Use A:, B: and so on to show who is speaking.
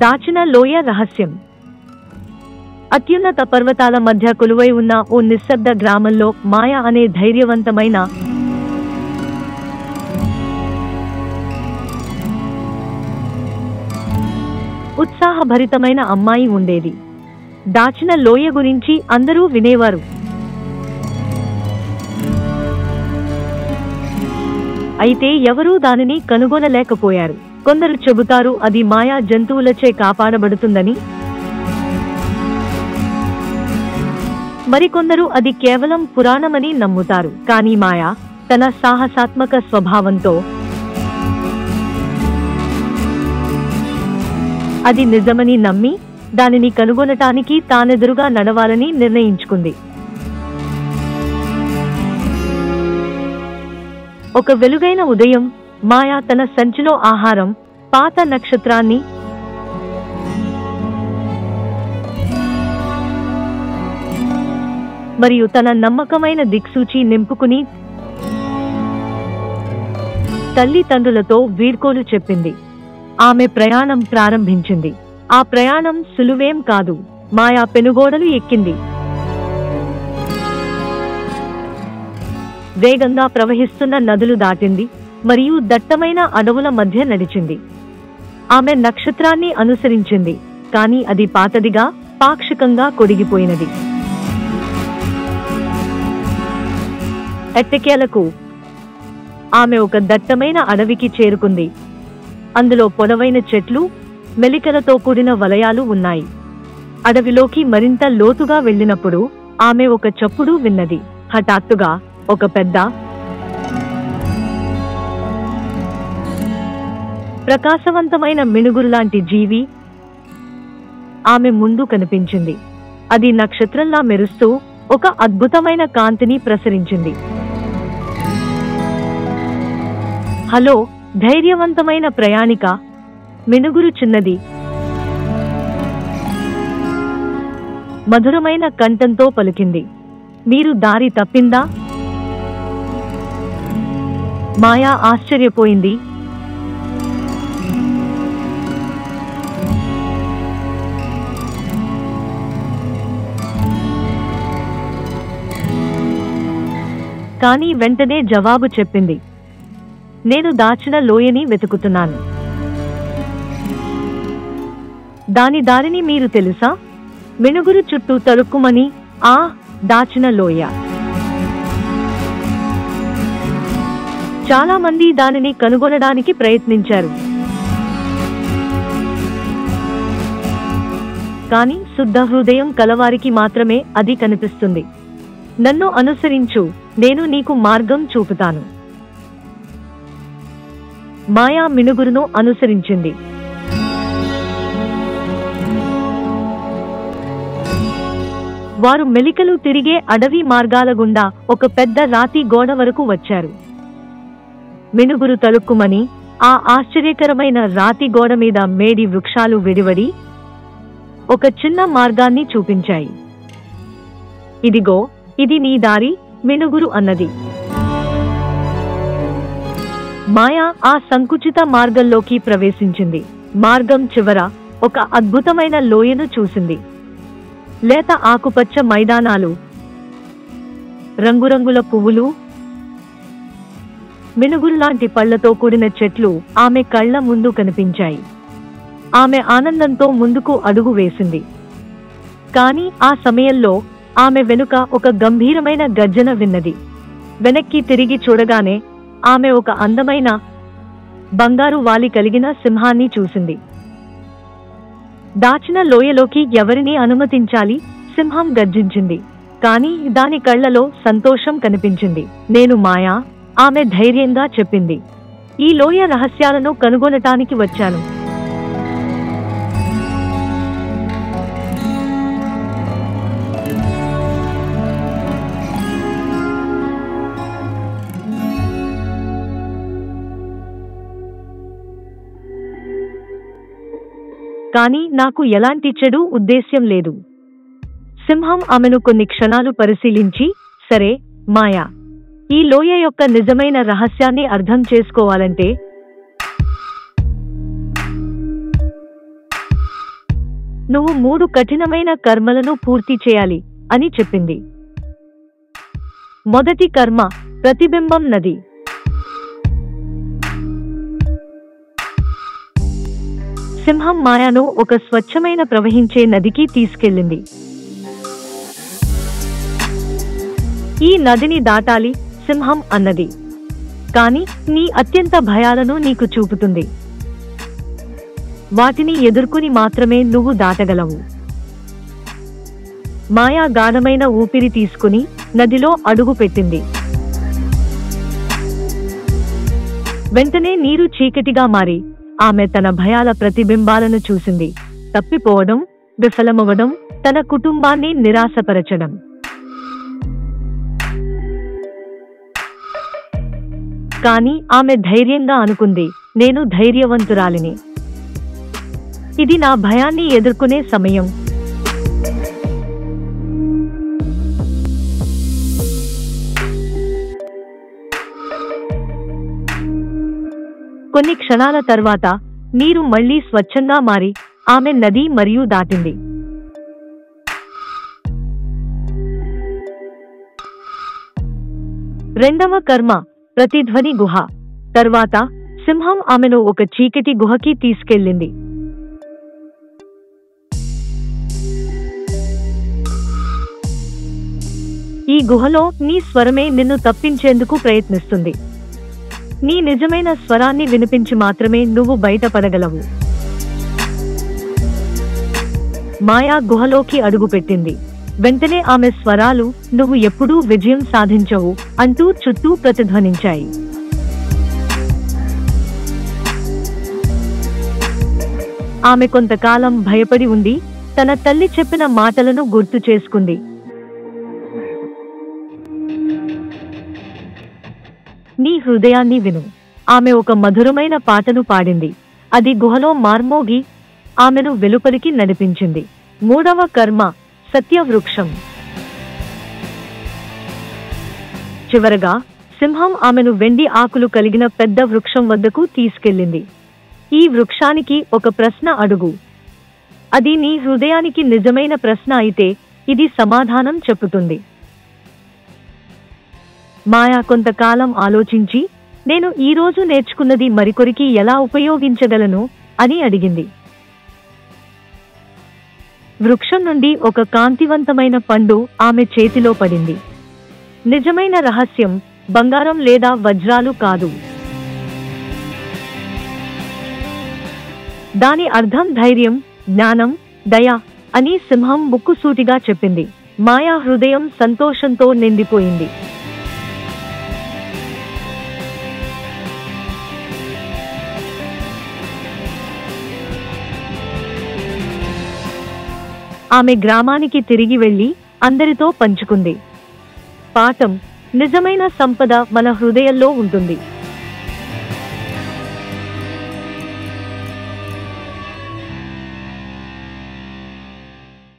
A: దాచిన లోయ రహస్యం. అత్యున్నత పర్వతాల మధ్య కొలువై ఉన్న ఓ నిశ్శబ్ద గ్రామంలో మాయ అనే ధైర్యవంతమైన ఉత్సాహభరితమైన అమ్మాయి ఉండేది. దాచిన లోయ గురించి అందరూ వినేవారు. అయితే ఎవరూ దానిని కనుగొనలేకపోయారు. కొందరు చెబుతారు అది మాయా జంతువులచే కాపాడబడుతుందని, మరికొందరు అది కేవలం పురాణమని నమ్ముతారు. కానీ మాయా తన సాహసాత్మక స్వభావంతో అది నిజమని నమ్మి దానిని కనుగొనటానికి తానెదురుగా నడవాలని నిర్ణయించుకుంది. ఒక వెలుగైన ఉదయం మాయా తన సంచిలో ఆహారం, పాత నక్షత్రాన్ని, మరియు తన నమ్మకమైన దిక్సూచి నింపుకుని తల్లిదండ్రులతో వీడ్కోలు చెప్పింది. ఆమె ప్రయాణం ప్రారంభించింది. ఆ ప్రయాణం సులువేం కాదు. మాయా పెనుగోడలు ఎక్కింది, వేగంగా ప్రవహిస్తున్న నదులు దాటింది, మరియు దట్టమైన అడవుల మధ్య నడిచింది. ఆమె నక్షత్రాన్ని అనుసరించింది, కానీ అది పాతదిగా, పాక్షికంగా కొడిగిపోయినది. ఎట్టకేలకు ఆమె ఒక దట్టమైన అడవికి చేరుకుంది. అందులో పొడవైన చెట్లు, మెలికలతో కూడిన వలయాలు ఉన్నాయి. అడవిలోకి మరింత లోతుగా వెళ్ళినప్పుడు ఆమె ఒక చప్పుడు విన్నది. హఠాత్తుగా ఒక పెద్ద ప్రకాశవంతమైన మినుగురులాంటి జీవి ఆమె ముందు కనిపించింది. అది నక్షత్రంలా మెరుస్తూ ఒక అద్భుతమైన కాంతిని ప్రసరించింది. హలో, ధైర్యవంతమైన ప్రయాణిక, మినుగురు చిన్నది మధురమైన కంఠంతో పలికింది. మీరు దారి తప్పిందా? మాయా ఆశ్చర్యపోయింది. కానీ వెంటనే జవాబు చెప్పింది. నేను దాచిన లోయని వెతుకుతున్నాను. దాని దారిని మీరు తెలుసా? మినుగురు చుట్టూ తరుక్కుమని ఆ దాచిన లోయ. చాలా మంది దానిని కనుగొనడానికి ప్రయత్నించారు, కానీ శుద్ధ హృదయం కలవారికి మాత్రమే అది కనిపిస్తుంది. నన్ను అనుసరించు, నేను నీకు మార్గం చూపుతాను. మాయా మినుగురును అనుసరించింది. వారు మెలికలు తిరిగే అడవి మార్గాల గుండా ఒక పెద్ద రాతి గోడ వరకు వచ్చారు. మినుగురు తలుక్కుమని ఆ ఆశ్చర్యకరమైన రాతి గోడ మీద మేడి వృక్షాలు విడివడి ఒక చిన్న మార్గాన్ని చూపించాయి. ఇదిగో, ఇది నీ దారి, మినుగురు అన్నది. మాయా ఆ సంకుచిత మార్గంలోకి ప్రవేశించింది. మార్గం చివర ఒక అద్భుతమైన లోయను చూసింది. లేత ఆకుపచ్చ మైదానాలు, రంగురంగుల పువ్వులు, మినుగురులాంటి పళ్లతో కూడిన చెట్లు ఆమె కళ్ల ముందు కనిపించాయి. ఆమె ఆనందంతో ముందుకు అడుగు వేసింది. కానీ ఆ సమయంలో ఆమె వెనుక ఒక గంభీరమైన గర్జన విన్నది. వెనక్కి తిరిగి చూడగానే ఆమె ఒక అందమైన బంగారు వాలి కలిగిన సింహాన్ని చూసింది. దాచిన లోయలోకి ఎవరిని అనుమతించాలి? సింహం గర్జించింది. కానీ దాని కళ్లలో సంతోషం కనిపించింది. నేను మాయా, ఆమె ధైర్యంగా చెప్పింది. ఈ లోయ రహస్యాలను కనుగొనటానికి వచ్చాను. కానీ నాకు ఎలాంటి చెడు ఉద్దేశ్యం లేదు. సింహం ఆమెను కొన్ని క్షణాలు పరిశీలించి, సరే మాయా, ఈ లోయ యొక్క నిజమైన రహస్యాన్ని అర్థం చేసుకోవాలంటే నువ్వు 3 కఠినమైన కర్మలను పూర్తి చేయాలి అని చెప్పింది. మొదటి కర్మ ప్రతిబింబం నది. సింహం మాయాను ఒక స్వచ్ఛమైన ప్రవహించే నదికి తీసుకెళ్ళింది. ఈ నదిని దాటాలి సింహం అన్నది. కాని నీ అత్యంత భయాలను నీకు చూపుతుంది. వాటిని ఎదుర్కొని మాత్రమే నువ్వు దాటగలవు. మాయా గాఢమైన ఊపిరి తీసుకుని నదిలో అడుగు పెట్టింది. వెంటనే నీరు చీకటిగా మారి ఆమె తన భయాల ప్రతిబింబాలను చూసింది. తప్పిపోవడం, విఫలమవడం, తన కుటుంబాన్ని నిరాశపరచడం. కాని ఆమె ధైర్యంగా అనుకుంది, నేను ధైర్యవంతురాలిని. ఇది నా భయాన్ని ఎదుర్కొనే సమయం. కొన్ని క్షణాల తర్వాత నీరు మళ్లీ స్వచ్ఛంగా మారి ఆమె నది మరియు దాటింది. రెండవ కర్మ ప్రతిధ్వని గుహ. తర్వాత సింహం ఆమెను ఒక చీకటి గుహకి తీసుకెళ్ళింది. ఈ గుహలో నీ స్వరమే నిన్ను తప్పించేందుకు ప్రయత్నిస్తుంది. నీ నిజమైన స్వరాన్ని వినిపించి మాత్రమే నువ్వు బయటపడగలవు. మాయా గుహలోకి అడుగుపెట్టింది. వెంటనే ఆమె స్వరాలు, నువ్వు ఎప్పుడూ విజయం సాధించవు అంటూ చుట్టూ ప్రతిధ్వనించాయి. ఆమె కొంతకాలం భయపడి ఉండి తన తల్లి చెప్పిన మాటలను గుర్తు చేసుకుంది. నీ హృదయాన్ని విను. ఆమె ఒక మధురమైన పాటను పాడింది. అది గుహలో మార్మోగి ఆమెను వెలుపలికి నడిపించింది. మూడవ కర్మ సత్యవృక్షం. చివరగా సింహం ఆమెను వెండి ఆకులు కలిగిన పెద్ద వృక్షం వద్దకు తీసుకెళ్ళింది. ఈ వృక్షానికి ఒక ప్రశ్న అడుగు. అది నీ హృదయానికి నిజమైన ప్రశ్న అయితే ఇది సమాధానం చెప్పుతుంది. మాయా కొంతకాలం ఆలోచించి, నేను ఈరోజు నేర్చుకున్నది మరికొరికి ఎలా ఉపయోగించగలను అని అడిగింది. వృక్షం నుండి ఒక కాంతివంతమైన పండు ఆమె చేతిలో పడింది. నిజమైన రహస్యం బంగారం లేదా వజ్రాలు కాదు. దాని అర్థం ధైర్యం, జ్ఞానం, దయ అని సింహం ముక్కుసూటిగా చెప్పింది. మాయా హృదయం సంతోషంతో నిండిపోయింది. ఆమె గ్రామానికి తిరిగి వెళ్లి అందరితో పంచుకుంది. పాఠం: నిజమైన సంపద మన హృదయంలో ఉంటుంది.